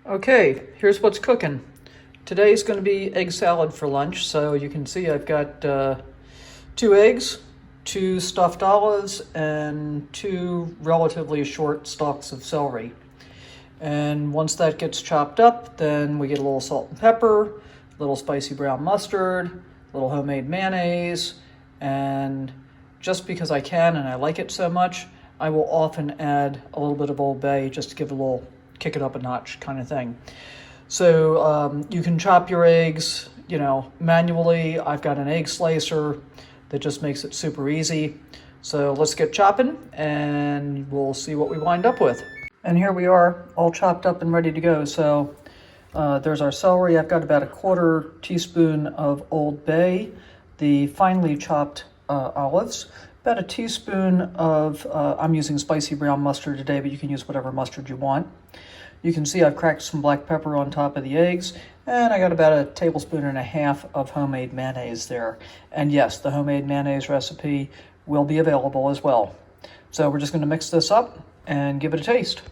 Okay, here's what's cooking. Today's going to be egg salad for lunch. So you can see I've got 2 eggs, 2 stuffed olives, and 2 relatively short stalks of celery. And once that gets chopped up, then we get a little salt and pepper, a little spicy brown mustard, a little homemade mayonnaise, and just because I can and I like it so much, I will often add a little bit of Old Bay just to give it a little kick it up a notch kind of thing. So you can chop your eggs, manually. I've got an egg slicer that just makes it super easy. So let's get chopping and we'll see what we wind up with. And here we are, all chopped up and ready to go. So there's our celery. I've got about a 1/4 teaspoon of Old Bay, the finely chopped olives, about a teaspoon of, I'm using spicy brown mustard today, but you can use whatever mustard you want. You can see I've cracked some black pepper on top of the eggs, and I got about a 1.5 tablespoons of homemade mayonnaise there. And yes, the homemade mayonnaise recipe will be available as well. So we're just going to mix this up and give it a taste.